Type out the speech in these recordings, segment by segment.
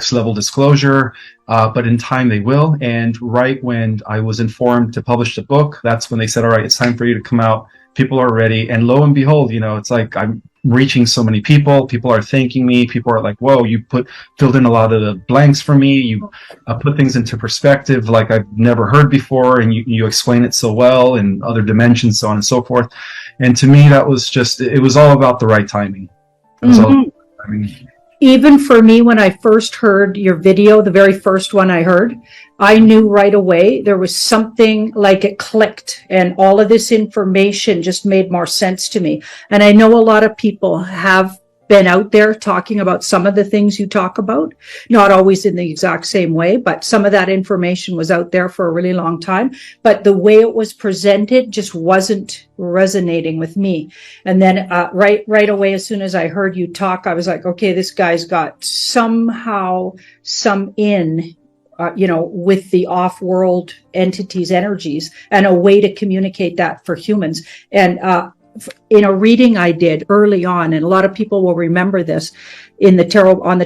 next level disclosure, but in time they will. And right when I was informed to publish the book, that's when they said, all right, it's time for you to come out. People are ready. And lo and behold, it's like I'm reaching so many people. People are thanking me. People are like, whoa, you filled in a lot of the blanks for me. You put things into perspective like I've never heard before. And you explain it so well in other dimensions, so on and so forth. And to me, that was it was all about the right timing. It was all about the right timing. Even for me, when I first heard your video, the very first one I heard, I knew right away there was something like it clicked, and all of this information just made more sense to me. And I know a lot of people have been out there talking about some of the things you talk about, not always in the exact same way, but some of that information was out there for a really long time. But the way it was presented just wasn't resonating with me. And then right away, as soon as I heard you talk, I was like, okay, this guy's got somehow some with the off-world entities, energies, and a way to communicate that for humans. And in a reading I did early on, and a lot of people will remember this, on the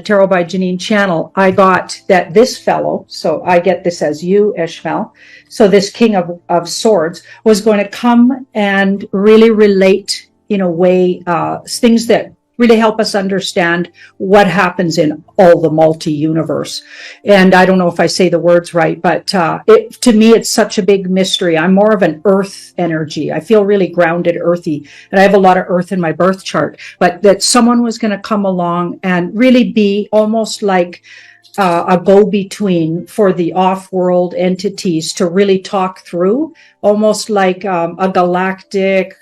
Tarot by Janine channel, I got that this fellow, so I get this as you, Ismael, so this King of Swords was going to come and really relate in a way things that really help us understand what happens in all the multi-universe. And I don't know if I say the words right, but to me, it's such a big mystery. I'm more of an earth energy. I feel really grounded, earthy, and I have a lot of earth in my birth chart. But that someone was going to come along and really be almost like a go-between for the off-world entities to really talk through, almost like a galactic,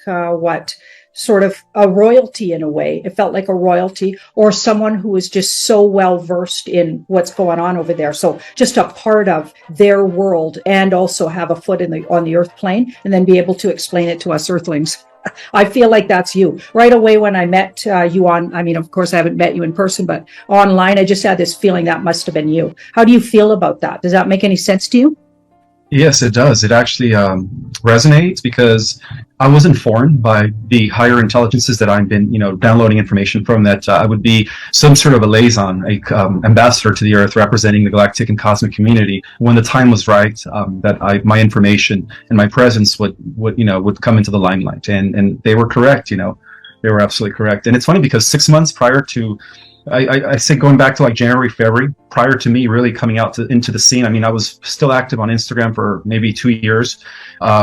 sort of a royalty in a way. It felt like a royalty, or someone who was just so well versed in what's going on over there. So just a part of their world, and also have a foot on the earth plane, and then be able to explain it to us earthlings. I feel like that's you. Right away when I met you of course I haven't met you in person, but online, I just had this feeling that must have been you. How do you feel about that? Does that make any sense to you? Yes, it does. It actually resonates, because I was informed by the higher intelligences that I've been, downloading information from, that I would be some sort of a liaison, ambassador to the Earth, representing the galactic and cosmic community. When the time was right, that my information and my presence would come into the limelight, and they were correct. They were absolutely correct. And it's funny, because 6 months prior to, I say going back to like January, February, prior to me really coming out into the scene. I mean, I was still active on Instagram for maybe 2 years,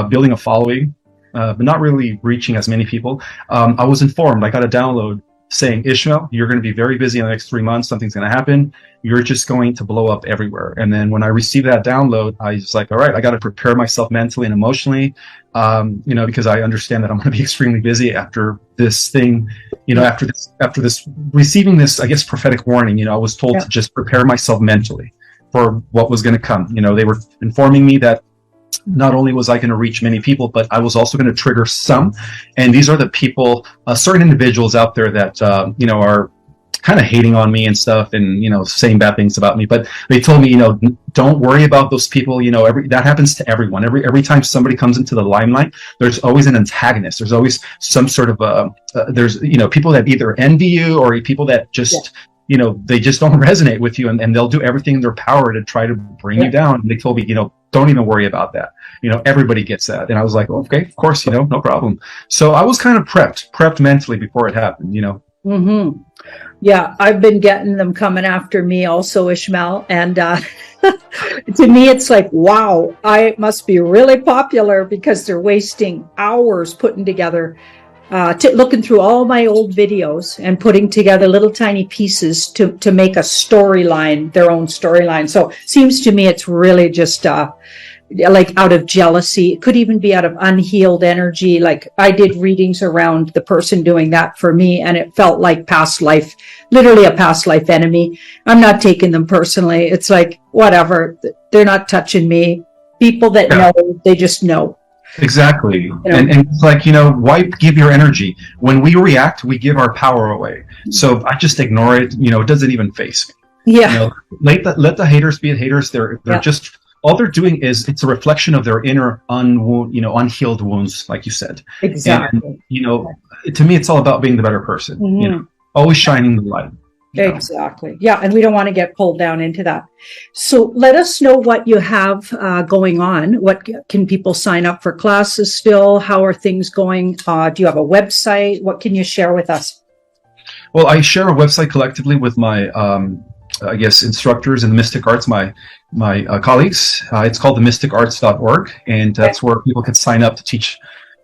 building a following, but not really reaching as many people. I was informed. I got a download saying, Ismael, you're going to be very busy in the next 3 months. Something's going to happen. You're just going to blow up everywhere. And then when I received that download, I was like, all right, I got to prepare myself mentally and emotionally, because I understand that I'm going to be extremely busy after this thing, after this, receiving this, I guess, prophetic warning. I was told to just prepare myself mentally for what was going to come. They were informing me that not only was I going to reach many people, but I was also going to trigger some. And these are the people, certain individuals out there that, are kind of hating on me and stuff, and, saying bad things about me. But they told me, don't worry about those people. That happens to everyone. Every time somebody comes into the limelight, there's always an antagonist. There's always some sort of there's, people that either envy you, or people that just, they just don't resonate with you, and they'll do everything in their power to try to bring you down. And they told me, don't even worry about that. Everybody gets that. And I was like, okay, of course, no problem. So I was kind of prepped mentally before it happened, Mm-hmm. Yeah, I've been getting them coming after me also, Ismael. And to me, it's like, wow, I must be really popular, because they're wasting hours putting together, looking through all my old videos and putting together little tiny pieces to make a storyline, their own storyline. So it seems to me it's really just like out of jealousy. It could even be out of unhealed energy. Like, I did readings around the person doing that for me, and it felt like past life, literally a past life enemy. I'm not taking them personally. It's like, whatever, they're not touching me. People that know, they just know. Exactly. And it's like, why give your energy? When we react, we give our power away. So I just ignore it. It doesn't even face me. Yeah. Let the haters be haters. They're just, all they're doing is, it's a reflection of their inner unhealed wounds, like you said. Exactly. And, to me, it's all about being the better person, always shining the light. Exactly. Yeah. And we don't want to get pulled down into that. So let us know what you have going on. What can people sign up for classes still? How are things going? Do you have a website? What can you share with us? Well, I share a website collectively with my, I guess, instructors in the Mystic Arts, my colleagues. It's called themysticarts.org, and that's where people can sign up to teach,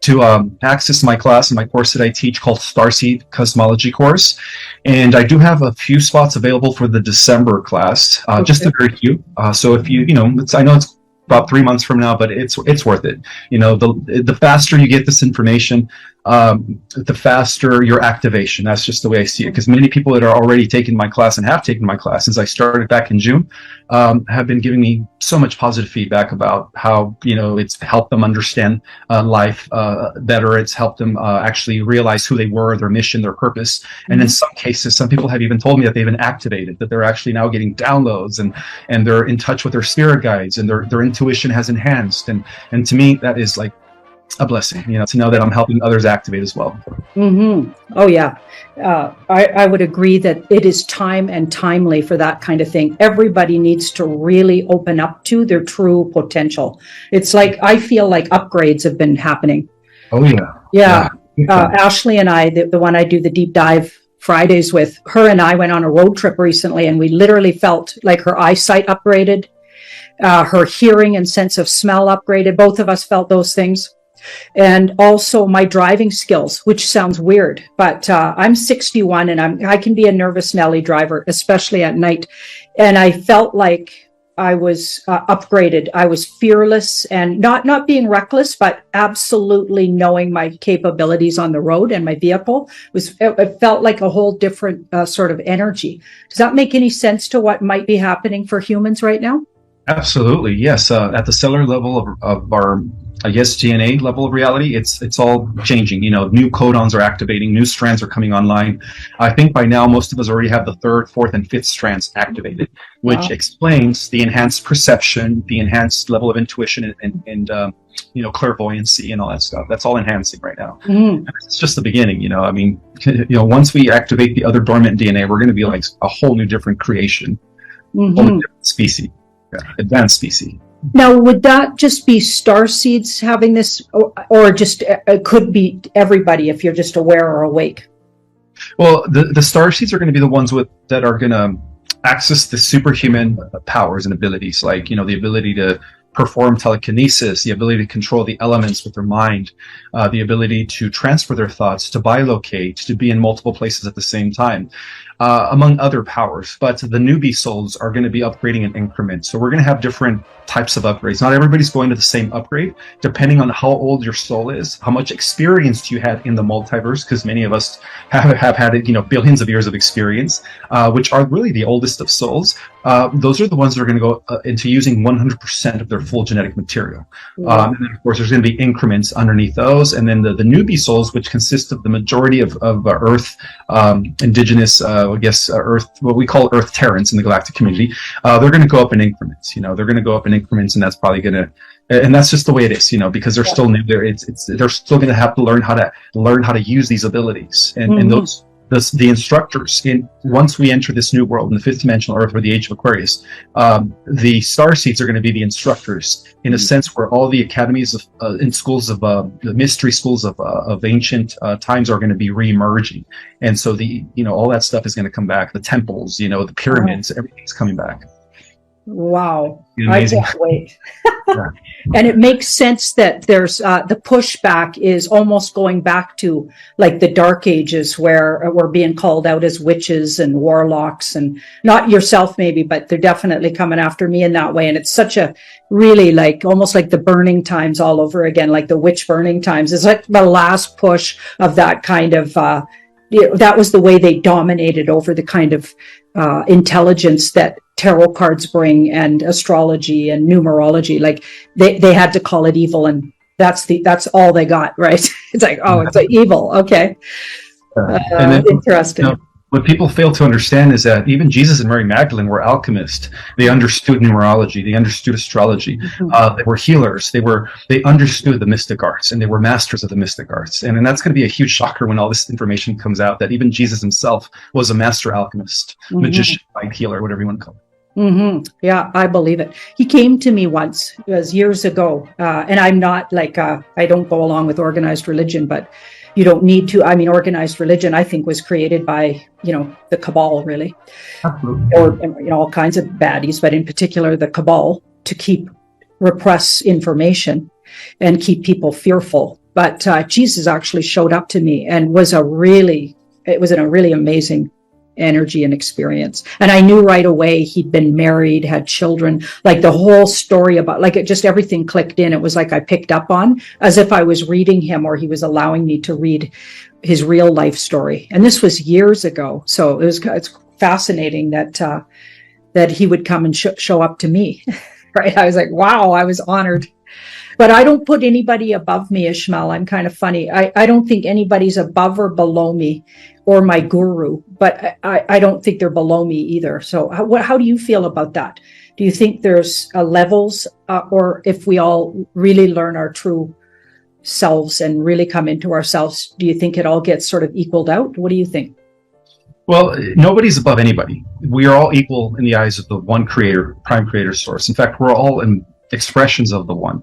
to access my class and my course that I teach called Starseed Cosmology course. And I do have a few spots available for the December class, just a very few. So if you know, I know it's about 3 months from now, but it's worth it. You know, the faster you get this information, the faster your activation. That's just the way I see it. Because many people that are already taking my class and have taken my class since I started back in June, have been giving me so much positive feedback about how, you know, it's helped them understand life better. It's helped them actually realize who they were, their mission, their purpose. And in some cases, some people have even told me that they've been activated, that they're actually now getting downloads, and they're in touch with their spirit guides, and their intuition has enhanced. And to me, that is like a blessing, you know, to know that I'm helping others activate as well. Oh yeah. I would agree that it is time and timely for that kind of thing. Everybody needs to really open up to their true potential. It's like, I feel like upgrades have been happening. Oh yeah. Yeah. Ashley and I, the one I do the deep dive Fridays with, her and I went on a road trip recently, and we literally felt like her eyesight upgraded, her hearing and sense of smell upgraded. Both of us felt those things. And also my driving skills, which sounds weird, but I'm 61 and I can be a nervous Nelly driver, especially at night. And I felt like I was upgraded. I was fearless and not being reckless, but absolutely knowing my capabilities on the road, and my vehicle it felt like a whole different sort of energy. Does that make any sense to what might be happening for humans right now? Absolutely, yes. At the cellular level of our, I guess, DNA level of reality, it's all changing. You know, new codons are activating, new strands are coming online. I think by now most of us already have the third, fourth, and fifth strands activated, which explains the enhanced perception, the enhanced level of intuition, and you know, clairvoyancy and all that stuff. That's all enhancing right now. It's just the beginning. You know, I mean, you know, once we activate the other dormant DNA, we're going to be like a whole new different creation, whole new different species. Advanced species. Now, would that just be star seeds having this, or just it could be everybody if you're just aware or awake? Well, the star seeds are going to be the ones that are going to access the superhuman powers and abilities, like, you know, the ability to perform telekinesis, the ability to control the elements with their mind, the ability to transfer their thoughts, to bilocate, to be in multiple places at the same time. Among other powers. But the newbie souls are going to be upgrading in increments. So we're going to have different types of upgrades. Not everybody's going to the same upgrade, depending on how old your soul is, how much experience you had in the multiverse, because many of us have had, you know, billions of years of experience, which are really the oldest of souls. Those are the ones that are going to go into using 100% of their full genetic material. And then, of course, there's going to be increments underneath those. And then the newbie souls, which consist of the majority of Earth, indigenous, I guess, Earth, what we call Earth Terrans in the galactic community, they're going to go up in increments. You know, they're going to go up in increments, and that's probably going to, and that's just the way it is. You know, because they're still new. They're still going to have to learn how to use these abilities, and the instructors, once we enter this new world in the fifth dimensional Earth, or the age of Aquarius, the star seeds are going to be the instructors, in a sense, where all the academies in schools of the mystery schools of ancient times are going to be re-emerging, and so all that stuff is going to come back. The temples, you know, the pyramids, everything's coming back. Wow. Amazing. I can't wait. And it makes sense that there's the pushback is almost going back to like the dark ages, where we're being called out as witches and warlocks, and not yourself maybe, but they're definitely coming after me in that way. And it's such a really like almost like the burning times all over again, like the witch burning times. It's like the last push of that kind of that was the way they dominated over the kind of intelligence that tarot cards bring, and astrology and numerology. Like they had to call it evil, and that's all they got, right? It's like, oh, it's like evil. Okay. And then, interesting. You know, What people fail to understand is that even Jesus and Mary Magdalene were alchemists. They understood numerology. They understood astrology. They were healers. They understood the mystic arts, and they were masters of the mystic arts. And that's going to be a huge shocker when all this information comes out, that even Jesus himself was a master alchemist, magician, light healer, whatever you want to call it. Yeah, I believe it. He came to me once, it was years ago, and I'm not like, I don't go along with organized religion, but you don't need to. I mean, organized religion, I think, was created by, the cabal, really, or, all kinds of baddies, but in particular, the cabal, to repress information and keep people fearful. But Jesus actually showed up to me and was a really amazing energy and experience. And I knew right away he'd been married, had children, like the whole story about, like, it just, everything clicked in. It was like I picked up on, as if I was reading him, or he was allowing me to read his real life story. And this was years ago. So it's fascinating that he would come and show up to me. Right. I was like, wow, I was honored. But I don't put anybody above me, Ishmael. I'm kind of funny. I don't think anybody's above or below me or my guru, but I don't think they're below me either. So how do you feel about that? Do you think there's levels, or if we all really learn our true selves and really come into ourselves, do you think it all gets sort of equaled out? What do you think? Well, nobody's above anybody. We are all equal in the eyes of the one creator, prime creator source. In fact, we're all expressions of the one.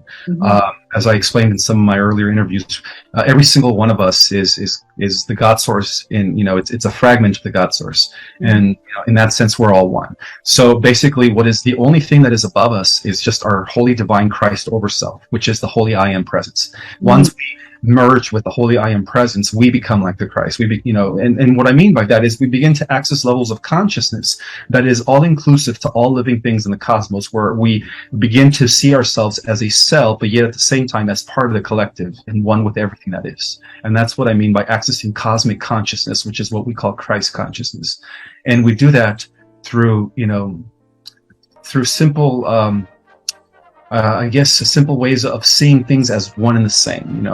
As I explained in some of my earlier interviews, every single one of us is the God source. It's a fragment of the God source, and in that sense, we're all one. So basically, what is the only thing that is above us is just our holy divine Christ over self, which is the holy I am presence. Once we merge with the holy I am presence, we become like the Christ. And what I mean by that is we begin to access levels of consciousness that is all inclusive to all living things in the cosmos, where we begin to see ourselves as a cell, but yet at the same time as part of the collective and one with everything that is. And that's what I mean by accessing cosmic consciousness, which is what we call Christ consciousness. And we do that through simple, simple ways of seeing things as one and the same,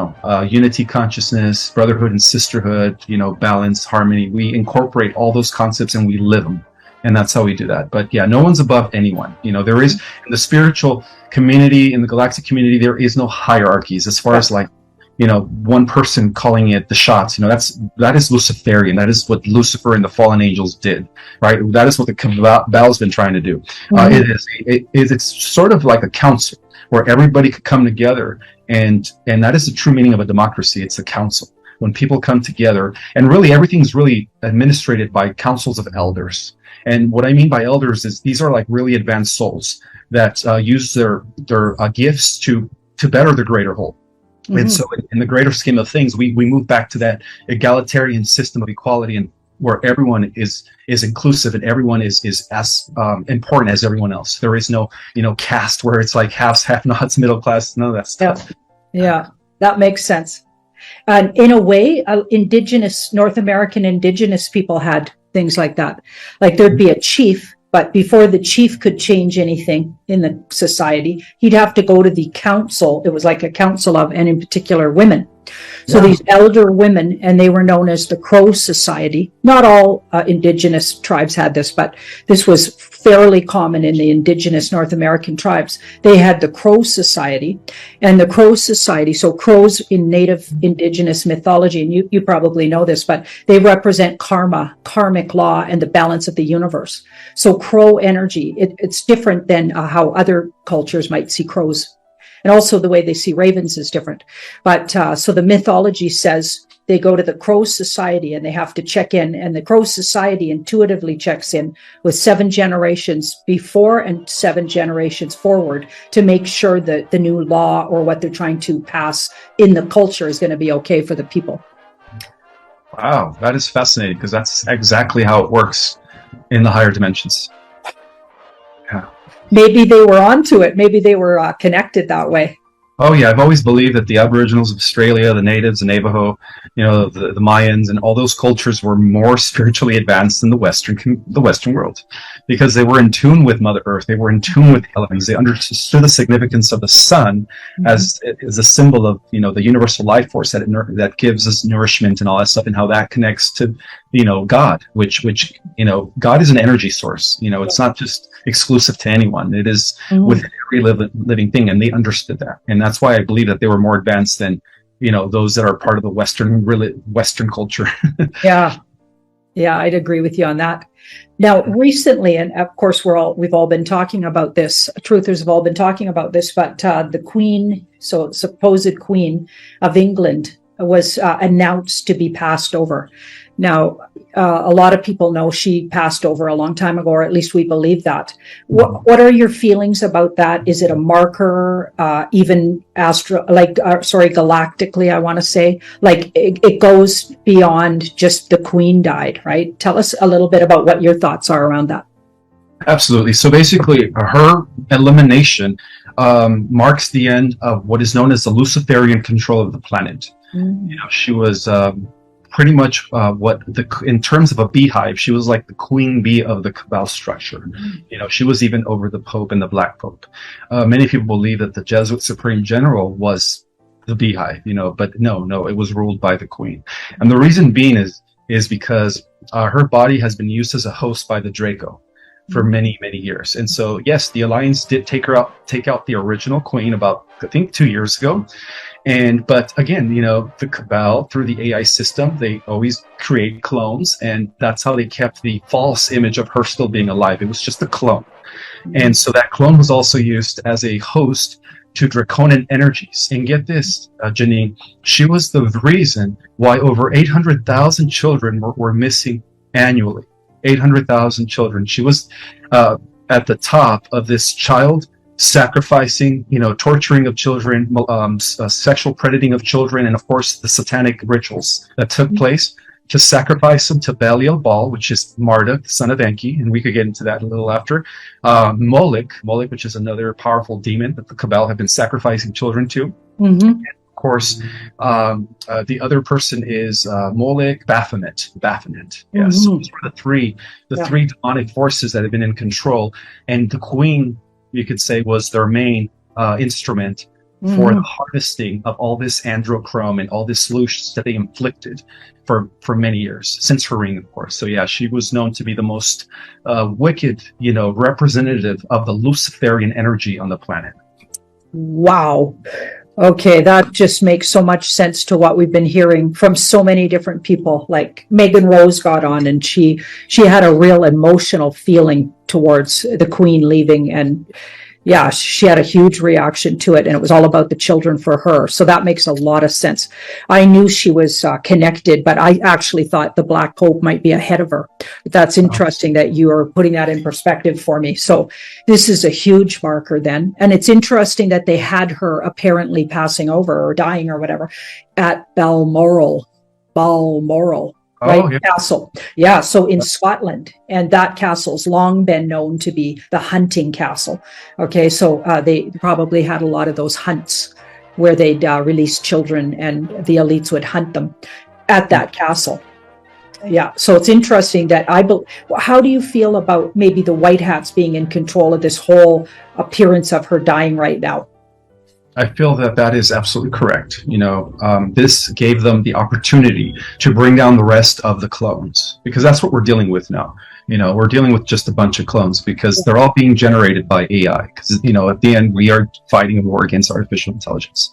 unity consciousness, brotherhood and sisterhood, balance, harmony. We incorporate all those concepts and we live them. And that's how we do that. But yeah, no one's above anyone. There is, in the spiritual community, in the galactic community, there is no hierarchies as far as one person calling it the shots. That is Luciferian. That is what Lucifer and the fallen angels did, right? That is what the Cabbal's been trying to do. It's sort of like a council where everybody could come together, and that is the true meaning of a democracy. It's a council. When people come together, and really everything's really administrated by councils of elders. And what I mean by elders is these are like really advanced souls that use their gifts to better the greater whole. And so in the greater scheme of things, we move back to that egalitarian system of equality, and where everyone is inclusive and everyone is as important as everyone else. There is no, caste where it's like haves, have-nots, middle class, none of that stuff. Yeah, that makes sense. And in a way, North American indigenous people had things like that. Like there'd be a chief, but before the chief could change anything in the society, he'd have to go to the council. It was like a council of, and in particular, women. So these elder women, and they were known as the Crow Society. Not all indigenous tribes had this, but this was fairly common in the indigenous North American tribes. They had the Crow Society, and the Crow Society, so crows in native indigenous mythology, and you probably know this, but they represent karma, karmic law, and the balance of the universe. So crow energy, it's different than how other cultures might see crows. And also the way they see ravens is different. But so the mythology says they go to the Crow Society and they have to check in. And the Crow Society intuitively checks in with 7 generations before and 7 generations forward to make sure that the new law or what they're trying to pass in the culture is going to be okay for the people. Wow, that is fascinating, because that's exactly how it works in the higher dimensions. Yeah. Maybe they were onto it. Maybe they were connected that way. Oh yeah, I've always believed that the Aboriginals of Australia, the natives, the Navajo, the Mayans, and all those cultures were more spiritually advanced than the Western world, because they were in tune with Mother Earth. They were in tune with the elements. They understood the significance of the sun as a symbol of the universal life force that gives us nourishment and all that stuff, and how that connects to God, which God is an energy source. It's not just exclusive to anyone. It is within every living thing, and they understood that, and that's why I believe that they were more advanced than those that are part of the Western culture. Yeah. Yeah, I'd agree with you on that. Now, recently, and of course, we've all been talking about this. Truthers have all been talking about this, but the Queen, so supposed Queen of England, was announced to be passed over. Now, a lot of people know she passed over a long time ago, or at least we believe that. What are your feelings about that? Is it a marker, even galactically, I want to say? Like, it goes beyond just the Queen died, right? Tell us a little bit about what your thoughts are around that. Absolutely. So basically, her elimination marks the end of what is known as the Luciferian control of the planet. She was pretty much in terms of a beehive, she was like the queen bee of the Cabal structure. She was even over the Pope and the Black Pope. Many people believe that the Jesuit Supreme General was the beehive, but no, it was ruled by the Queen. And the reason being is because her body has been used as a host by the Draco for many, many years. And so, yes, the Alliance did take out the original Queen about, I think, 2 years ago. But again, the Cabal, through the AI system, they always create clones, and that's how they kept the false image of her still being alive. It was just a clone. And so that clone was also used as a host to draconian energies. And get this, Janine, she was the reason why over 800,000 children were missing annually. 800,000 children. She was at the top of this child sacrificing, torturing of children, sexual predating of children, and of course the satanic rituals that took place to sacrifice them to Belial Baal, which is Marduk, the son of Enki, and we could get into that a little after. Moloch, which is another powerful demon that the Cabal have been sacrificing children to. And of course, the other person is Moloch, Baphomet. Yes, so those were the three demonic forces that have been in control, and the Queen, you could say, was their main instrument for the harvesting of all this androchrome and all this solutions that they inflicted for many years, since her reign, of course. So yeah, she was known to be the most wicked, representative of the Luciferian energy on the planet. Wow. Okay, that just makes so much sense to what we've been hearing from so many different people. Like Megan Rose got on, and she had a real emotional feeling towards the Queen leaving, and yeah, she had a huge reaction to it, and it was all about the children for her. So that makes a lot of sense. I knew she was connected, but I actually thought the Black Pope might be ahead of her. But that's interesting that you are putting that in perspective for me. So this is a huge marker then. And it's interesting that they had her apparently passing over or dying or whatever at Balmoral. Right, yeah. Castle. Yeah, so in Scotland, and that castle's long been known to be the hunting castle. Okay, so they probably had a lot of those hunts where they'd release children and the elites would hunt them at that castle. Yeah, so it's interesting that how do you feel about maybe the White Hats being in control of this whole appearance of her dying right now? I feel that is absolutely correct. This gave them the opportunity to bring down the rest of the clones, because that's what we're dealing with now. We're dealing with just a bunch of clones because they're all being generated by AI. Because, at the end, we are fighting a war against artificial intelligence.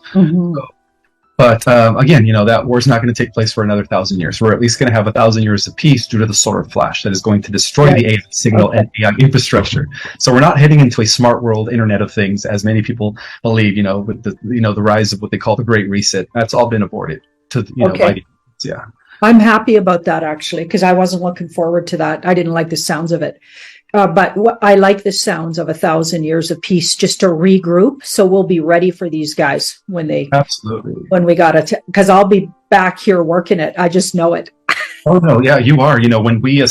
But again, that war is not going to take place for another 1,000 years. We're at least going to have 1,000 years of peace due to the solar flash that is going to destroy the AI signal and AI infrastructure. So we're not heading into a smart world, Internet of Things, as many people believe. With the rise of what they call the Great Reset. That's all been aborted. Yeah. I'm happy about that, actually, because I wasn't looking forward to that. I didn't like the sounds of it. But I like the sounds of 1,000 years of peace, just to regroup. So we'll be ready for these guys when we because I'll be back here working it. I just know it. Oh no, yeah, you are. When we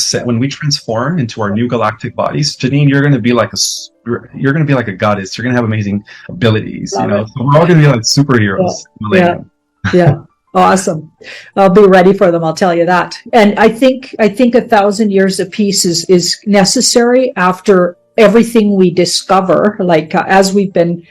transform into our new galactic bodies, Janine, you're going to be like a goddess. You're going to have amazing abilities. So we're all going to be like superheroes. Yeah. Awesome. I'll be ready for them. I'll tell you that. And I think 1,000 years of peace is necessary after everything we discover, like as we've been,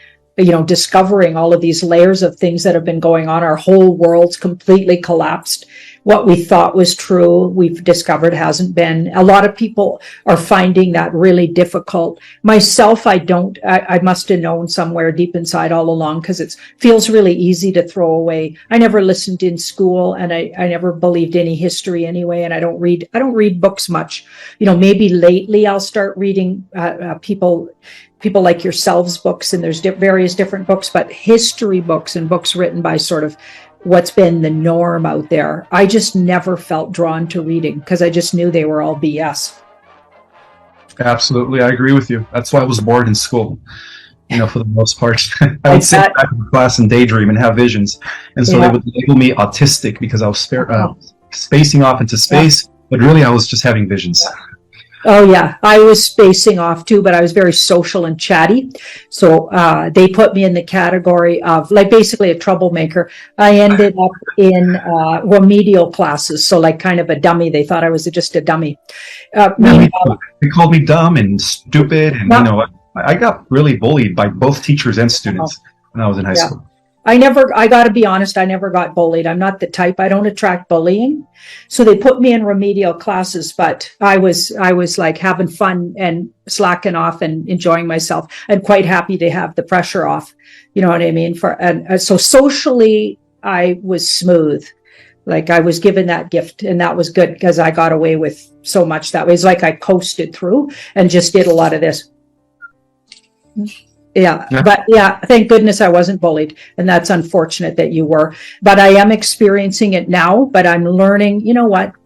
discovering all of these layers of things that have been going on. Our whole world's completely collapsed. what we thought was true, we've discovered hasn't been. A lot of people are finding that really difficult. Myself, I must have known somewhere deep inside all along, because it feels really easy to throw away. I never listened in school, and I never believed any history anyway, and I don't read books much. Maybe lately I'll start reading people like yourselves books, and there's various different books, but history books and books written by sort of what's been the norm out there, I just never felt drawn to reading, because I just knew they were all BS. Absolutely, I agree with you. That's why I was bored in school. For the most part, I would sit back in class and daydream and have visions, and so they would label me autistic because I was spacing off into space, but really I was just having visions. Oh yeah, I was spacing off too, but I was very social and chatty. So they put me in the category of basically a troublemaker. I ended up in remedial classes, so kind of a dummy. They thought I was just a dummy. They called me dumb and stupid, and I got really bullied by both teachers and students when I was in high school. I got to be honest, I never got bullied. I'm not the type. I don't attract bullying. So they put me in remedial classes, but I was having fun and slacking off and enjoying myself, and quite happy to have the pressure off. You know what I mean? So socially, I was smooth. I was given that gift, and that was good, because I got away with so much that way. It's I coasted through and just did a lot of this. Yeah, but thank goodness I wasn't bullied, and that's unfortunate that you were. But I am experiencing it now, but I'm learning,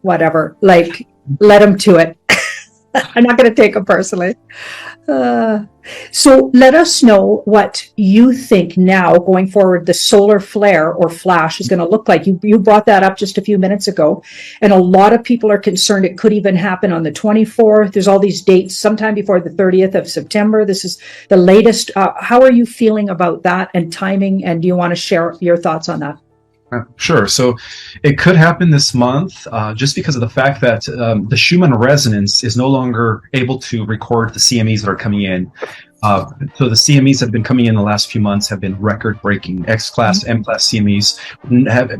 whatever, let them to it. I'm not going to take it personally. So let us know what you think now going forward the solar flare or flash is going to look like. You brought that up just a few minutes ago, and a lot of people are concerned it could even happen on the 24th. There's all these dates sometime before the 30th of September. This is the latest. How are you feeling about that and timing, and do you want to share your thoughts on that? Sure. So it could happen this month, just because of the fact that the Schumann resonance is no longer able to record the CMEs that are coming in. So the CMEs that have been coming in the last few months have been record-breaking. X-class, M-class CMEs.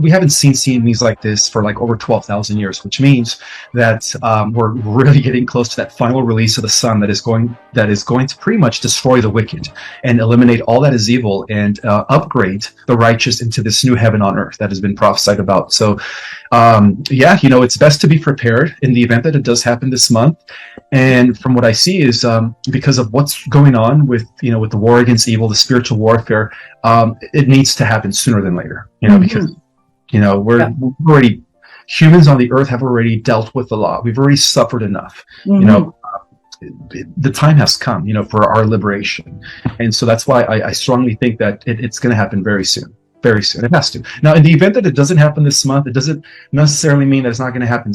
We haven't seen CMEs like this for over 12,000 years, which means that we're really getting close to that final release of the sun that is going to pretty much destroy the wicked and eliminate all that is evil, and upgrade the righteous into this new heaven on earth that has been prophesied about. So it's best to be prepared in the event that it does happen this month. And from what I see is because of what's going on with the war against evil, the spiritual warfare, it needs to happen sooner than later. Because we're already, humans on the earth have already dealt with the law. We've already suffered enough. The time has come, for our liberation, and so that's why I strongly think that it's going to happen very soon. Very soon. It has to. Now, in the event that it doesn't happen this month, it doesn't necessarily mean that it's not going to happen.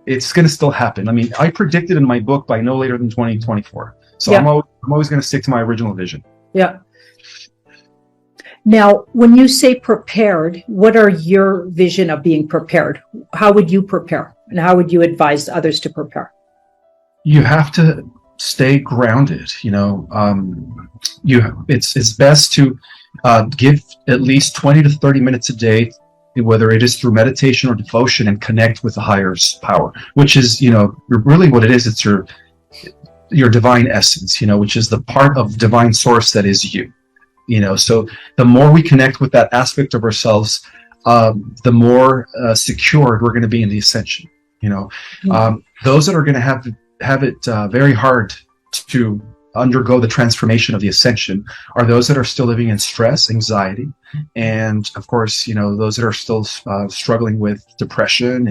It's going to still happen. I mean, I predicted in my book by no later than 2024. So I'm always going to stick to my original vision. Yeah. Now, when you say prepared, what are your vision of being prepared? How would you prepare, and how would you advise others to prepare? You have to stay grounded. It's best to give at least 20 to 30 minutes a day, whether it is through meditation or devotion, and connect with the higher power, which is, really what it is. It's your divine essence, which is the part of divine source that is you. So the more we connect with that aspect of ourselves, the more secured we're going to be in the ascension. Those that are going to have it very hard to undergo the transformation of the ascension are those that are still living in stress, anxiety, and of course, those that are still struggling with depression,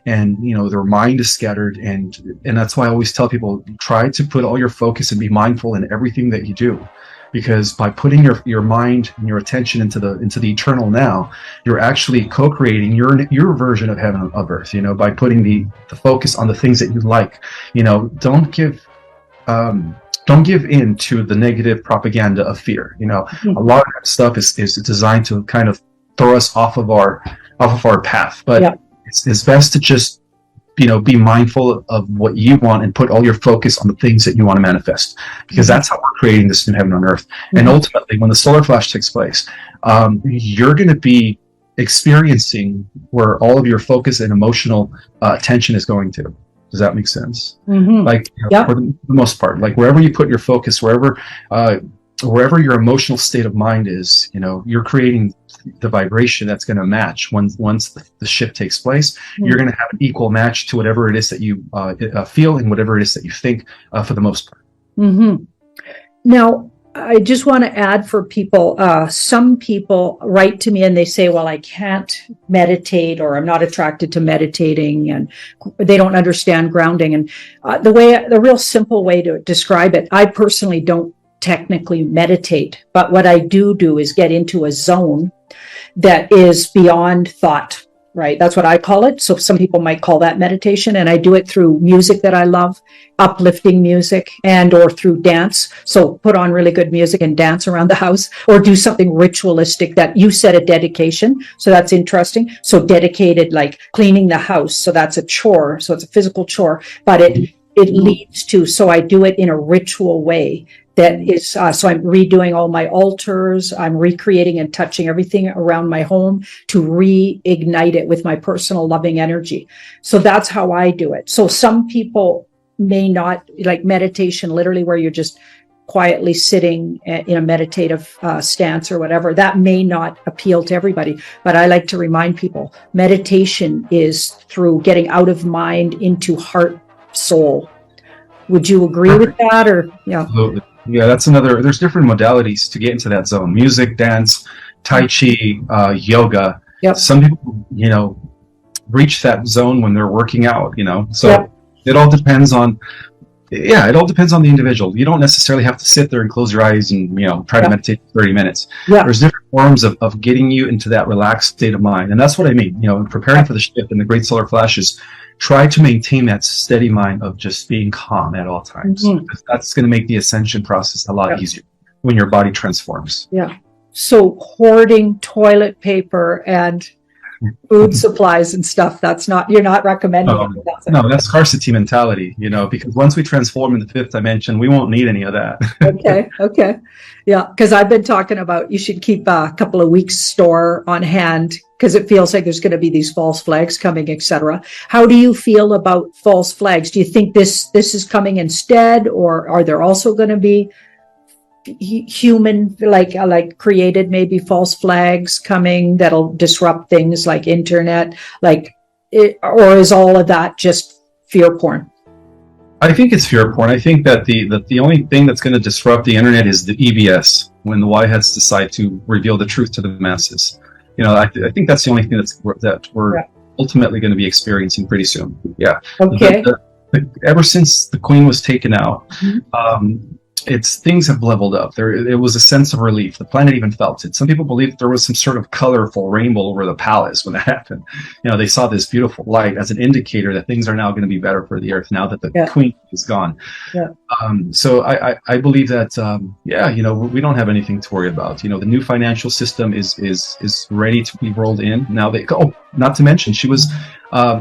and their mind is scattered, and that's why I always tell people, try to put all your focus and be mindful in everything that you do, because by putting your mind and your attention into the eternal now, you're actually co-creating your version of heaven of earth. By putting the focus on the things that you like. Don't give in to the negative propaganda of fear. A lot of that stuff is designed to kind of throw us off of our path. But it's best to just be mindful of what you want and put all your focus on the things that you want to manifest, because that's how we're creating this new heaven on earth. And ultimately, when the solar flash takes place, you're going to be experiencing where all of your focus and emotional attention is going to. Does that make sense? Mm-hmm. Like, Yeah. for the most part, like wherever you put your focus, wherever your emotional state of mind is, you're creating the vibration that's going to match once the shift takes place. Mm-hmm. You're going to have an equal match to whatever it is that you feel and whatever it is that you think for the most part. Mm-hmm. Now, I just want to add for people, some people write to me and they say, well, I can't meditate, or I'm not attracted to meditating, and they don't understand grounding. And the real simple way to describe it, I personally don't technically meditate, but what I do is get into a zone that is beyond thought, right? That's what I call it. So some people might call that meditation, and I do it through music that I love, uplifting music, or through dance. So put on really good music and dance around the house, or do something ritualistic that you said, a dedication. So that's interesting. So dedicated, like cleaning the house. So that's a chore. So it's a physical chore, but it leads to, so I do it in a ritual way. That is, so I'm redoing all my altars. I'm recreating and touching everything around my home to reignite it with my personal loving energy. So that's how I do it. So some people may not like meditation, literally where you're just quietly sitting in a meditative stance or whatever. That may not appeal to everybody, but I like to remind people meditation is through getting out of mind into heart, soul. Would you agree with that? Or yeah. Absolutely. Yeah, there's different modalities to get into that zone. Music, dance, Tai Chi, yoga. Yep. Some people, reach that zone when they're working out, So Yep. it all depends on, the individual. You don't necessarily have to sit there and close your eyes and, try to meditate for 30 minutes. Yeah. There's different forms of getting you into that relaxed state of mind. And that's what I mean, preparing for the shift and the great solar flashes. Try to maintain that steady mind of just being calm at all times. Mm-hmm. Because that's going to make the ascension process a lot easier when your body transforms. Yeah. So hoarding toilet paper and food supplies and stuff, you're not recommending it. No, that's scarcity mentality, because once we transform in the fifth dimension, we won't need any of that. Okay. Yeah, because I've been talking about you should keep a couple of weeks store on hand, because it feels like there's going to be these false flags coming, etc. How do you feel about false flags? Do you think this is coming instead, or are there also going to be human, like created maybe false flags coming that'll disrupt things like internet, or is all of that just fear porn? I think it's fear porn. I think that the only thing that's going to disrupt the internet is the EBS, when the Y-heads decide to reveal the truth to the masses. I think that's the only thing that we're ultimately going to be experiencing pretty soon. Yeah. Okay. Ever since the Queen was taken out, things have leveled up. It was a sense of relief. The planet even felt it. Some people believe that there was some sort of colorful rainbow over the palace when that happened. They saw this beautiful light as an indicator that things are now going to be better for the earth now that the Queen is gone. Yeah. So I believe that we don't have anything to worry about. The new financial system is ready to be rolled in. Now not to mention she was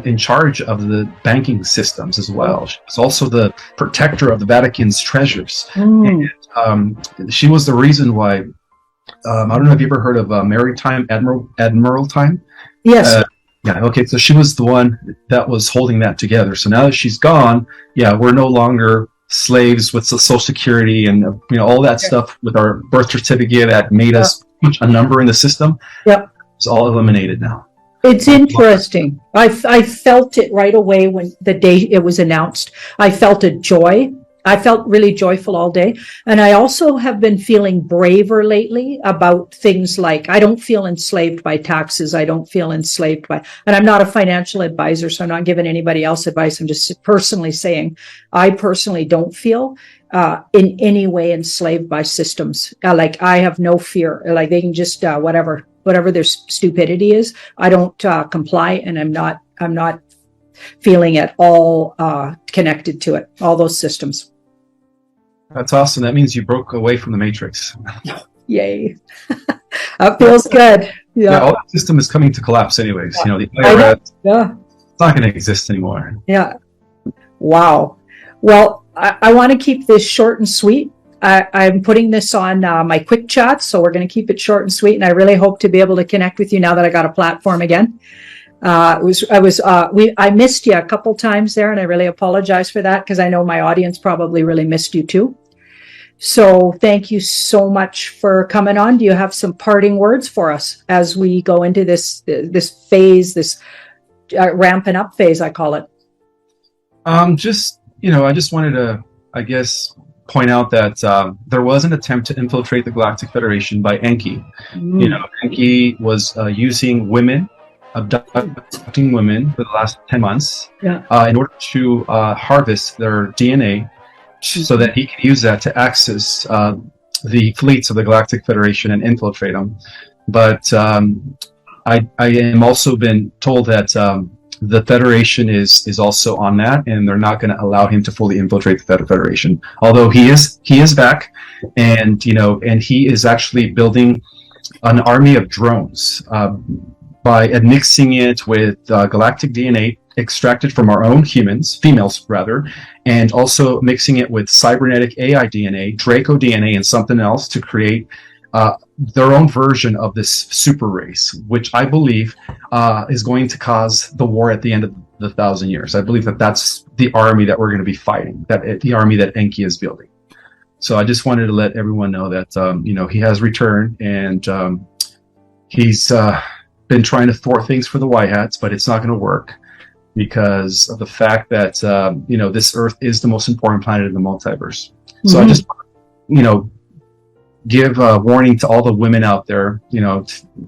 in charge of the banking systems as well. She was also the protector of the Vatican's treasures. And, she was the reason why, I don't know if you ever heard of maritime admiral time? Yes. Okay, so she was the one that was holding that together. So now that she's gone, we're no longer slaves with Social Security and all that stuff with our birth certificate that made us a number in the system. Yep. It's all eliminated now. It's interesting. I felt it right away when the day it was announced. I felt a joy. I felt really joyful all day. And I also have been feeling braver lately about things like, I don't feel enslaved by taxes. I don't feel enslaved by, and I'm not a financial advisor, so I'm not giving anybody else advice. I'm just personally saying, I personally don't feel in any way enslaved by systems. I have no fear. They can just, whatever their stupidity is, I don't comply, and I'm not feeling at all connected to it, all those systems. That's awesome. That means you broke away from the matrix. Yay. That feels good. Yeah. All that system is coming to collapse anyways. The IRS, it's not going to exist anymore. Yeah. Wow. Well, I want to keep this short and sweet. I'm putting this on my quick chat, so we're going to keep it short and sweet. And I really hope to be able to connect with you now that I got a platform again. I missed you a couple times there, and I really apologize for that because I know my audience probably really missed you too. So thank you so much for coming on. Do you have some parting words for us as we go into this phase, this ramping up phase, I call it? I just wanted to, I guess, point out that there was an attempt to infiltrate the Galactic Federation by Enki. Enki was using women, abducting women for the last 10 months in order to harvest their DNA so that he could use that to access the fleets of the Galactic Federation and infiltrate them. But I am also been told that the Federation is also on that, and they're not going to allow him to fully infiltrate the Federation. Although he is back, and he is actually building an army of drones by mixing it with galactic DNA extracted from our own humans, females rather, and also mixing it with cybernetic AI DNA, Draco DNA, and something else to create their own version of this super race, which I believe is going to cause the war at the end of the 1,000 years. I believe that that's the army that we're going to be fighting, the army that Enki is building. So I just wanted to let everyone know that he has returned, and he's been trying to thwart things for the White Hats, but it's not going to work because of the fact that this Earth is the most important planet in the multiverse. So I just give a warning to all the women out there.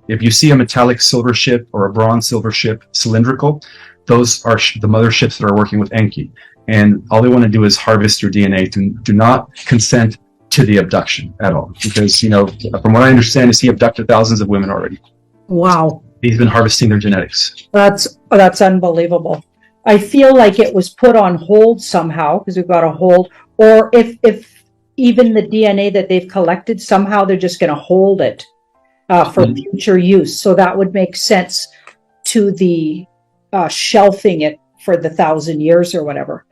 If you see a metallic silver ship or a bronze silver ship, cylindrical, those are the motherships that are working with Enki, and all they want to do is harvest your DNA. Do not consent to the abduction at all, because from what I understand is he abducted thousands of women already. Wow. He's been harvesting their genetics. That's unbelievable. I feel like it was put on hold somehow because we've got a hold, or if even the DNA that they've collected, somehow they're just going to hold it for future use. So that would make sense to the shelving it for the 1,000 years or whatever.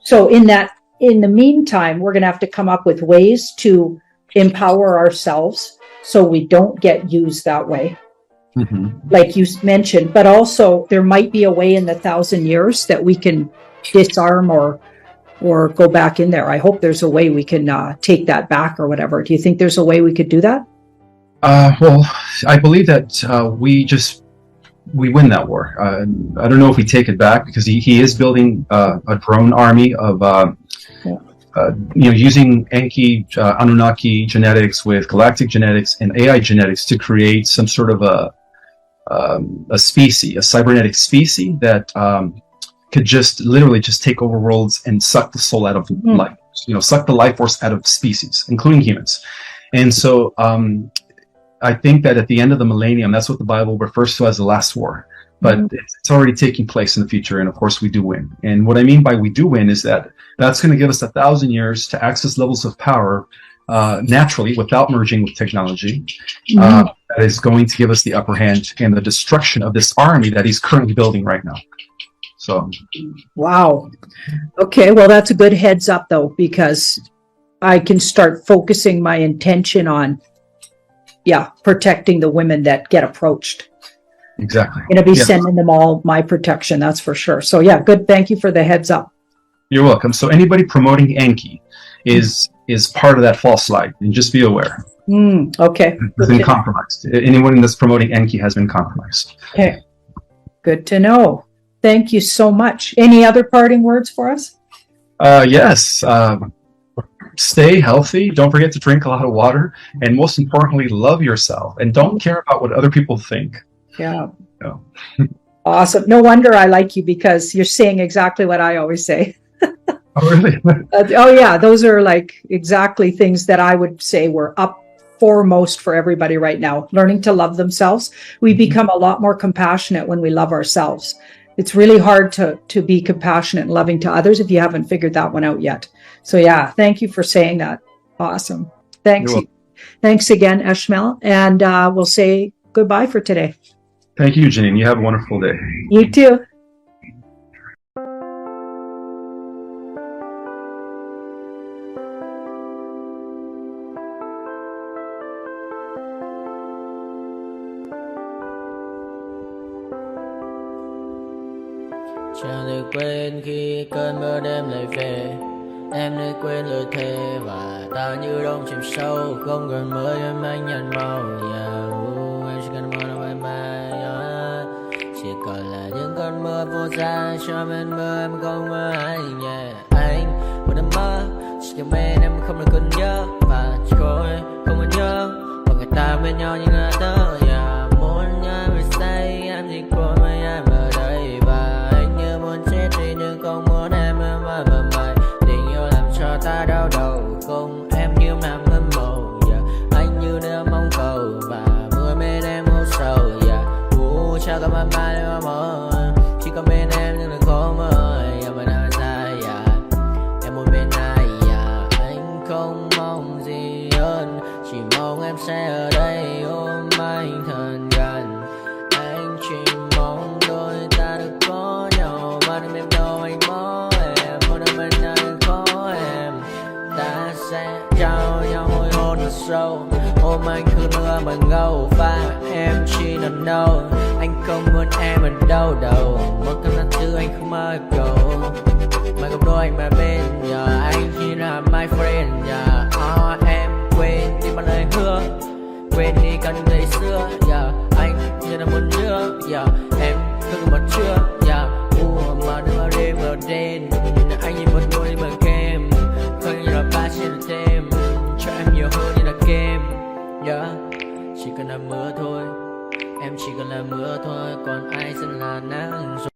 So in the meantime, we're going to have to come up with ways to empower ourselves so we don't get used that way. Like you mentioned, but also there might be a way in the 1,000 years that we can disarm or go back in there. I hope there's a way we can take that back or whatever. Do you think there's a way we could do that? Well, I believe that we win that war. I don't know if we take it back, because he is building a drone army of using Enki Anunnaki genetics with galactic genetics and AI genetics to create some sort of a species, a cybernetic species that could just literally just take over worlds and suck the soul out of life, suck the life force out of species, including humans. And so I think that at the end of the millennium, that's what the Bible refers to as the last war. But it's already taking place in the future, and of course we do win. And what I mean by we do win is that that's going to give us 1,000 years to access levels of power naturally, without merging with technology. That is going to give us the upper hand in the destruction of this army that he's currently building right now. So, wow. Okay, well, that's a good heads up, though, because I can start focusing my intention on, protecting the women that get approached. Exactly. I'm going to be sending them all my protection, that's for sure. So, good. Thank you for the heads up. You're welcome. So anybody promoting Enki is part of that false light, and just be aware. Okay. Has been compromised. Anyone that's promoting Enki has been compromised. Okay. Good to know. Thank you so much. Any other parting words for us? Yes. Stay healthy. Don't forget to drink a lot of water, and most importantly, love yourself, and don't care about what other people think. Yeah. Awesome. No wonder I like you, because you're saying exactly what I always say. Oh, really? Those are like exactly things that I would say were up foremost for everybody right now. Learning to love themselves. We become a lot more compassionate when we love ourselves. It's really hard to be compassionate and loving to others if you haven't figured that one out yet. So thank you for saying that. Awesome. Thanks. Thanks again, Ismael. And we'll say goodbye for today. Thank you, Janine. You have a wonderful day. You too. Chẳng thể quên khi cơn mưa đêm lại về. Em đã quên lời thề và ta như đông chìm sâu. Không còn mới em anh nhận màu. Em chỉ cần mơ đâu em chỉ còn là những cơn mưa vô giá cho bên mơ em không mơ anh. Anh một đêm mơ chỉ cần bên em không được cơn nhớ và chỉ có em không muốn nhớ và người ta bên nhau như ngã tớ. Muốn nhớ về say em chỉ có mấy em ở đây và anh như muốn chết đi nhưng không muốn em mơ mày. Tình yêu làm cho ta đau đầu không em như nằm mơ mộng. Anh như đeo mong cầu và mưa bên em u sầu. Chắc có mai mai em mơ chỉ có bên em nhưng đừng có mơ em bên ai ra em muốn bên ai anh không mong gì hơn chỉ mong em sẽ ở đây ôm anh thật gần. Anh chỉ mong đôi ta được có nhau mà đừng em đâu anh có em muốn ở bên anh có em. Ta sẽ trao nhau môi hôn thật sâu ôm anh cứ nữa mà ngâu và em chỉ nằm đâu. Anh không muốn em ở đâu đâu một cơn lạnh thứ anh không mơ cầu mà gặp đôi anh mà bên anh chỉ là my friend em quên đi bao lời hứa quên đi cần ngày xưa anh như là muốn nhớ em cứ một chưa mà đêm đêm ở đêm anh nhìn một đôi bằng kem không như là ba trên thêm cho em nhiều hơn như là game chỉ cần là mưa thôi. Em chỉ cần là mưa thôi còn ai sẽ là nắng rồi.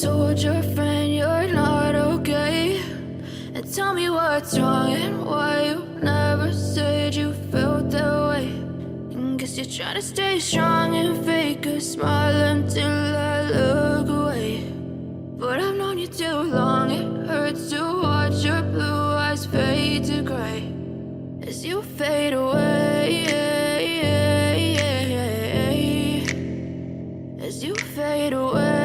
told your friend you're not okay? And tell me what's wrong and why you never said you felt that way. And guess you're trying to stay strong and fake a smile until I look away. But I've known you too long, it hurts to watch your blue eyes fade to gray as you fade away, as you fade away.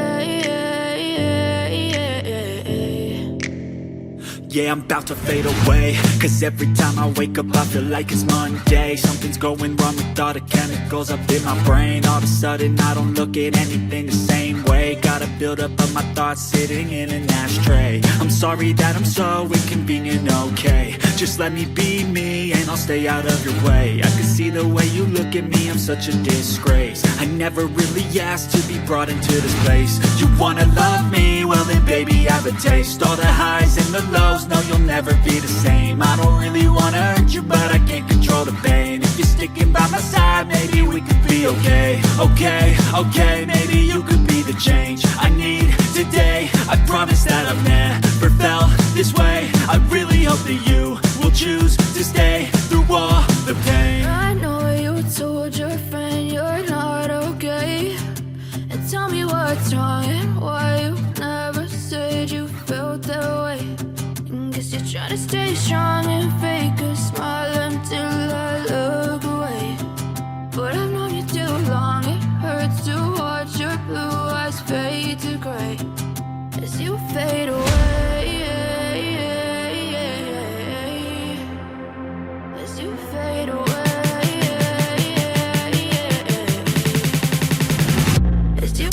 Yeah, I'm about to fade away, cause every time I wake up I feel like it's Monday. Something's going wrong with all the chemicals up in my brain. All of a sudden I don't look at anything the same way. Gotta build up of my thoughts sitting in an ashtray. I'm sorry that I'm so inconvenient, okay? Just let me be me and I'll stay out of your way. I can see the way you look at me, I'm such a disgrace. I never really asked to be brought into this place. You wanna love me? Well then baby I have a taste. All the highs and the lows, no you'll never be the same. I don't really wanna hurt you but I can't control the pain. If you're sticking by my side maybe we could be okay. Okay, maybe you could be the change I need today. I promise that I've never felt this way. I really hope that you will choose to stay through all the pain. I know you told your friend you're not okay. And tell me what's wrong and why you never said you felt that way. And guess you're trying to stay strong and fake a smile until I look away. But I've known you too long, it hurts to watch your blue eyes fade to gray as you fade away, as you fade away, as you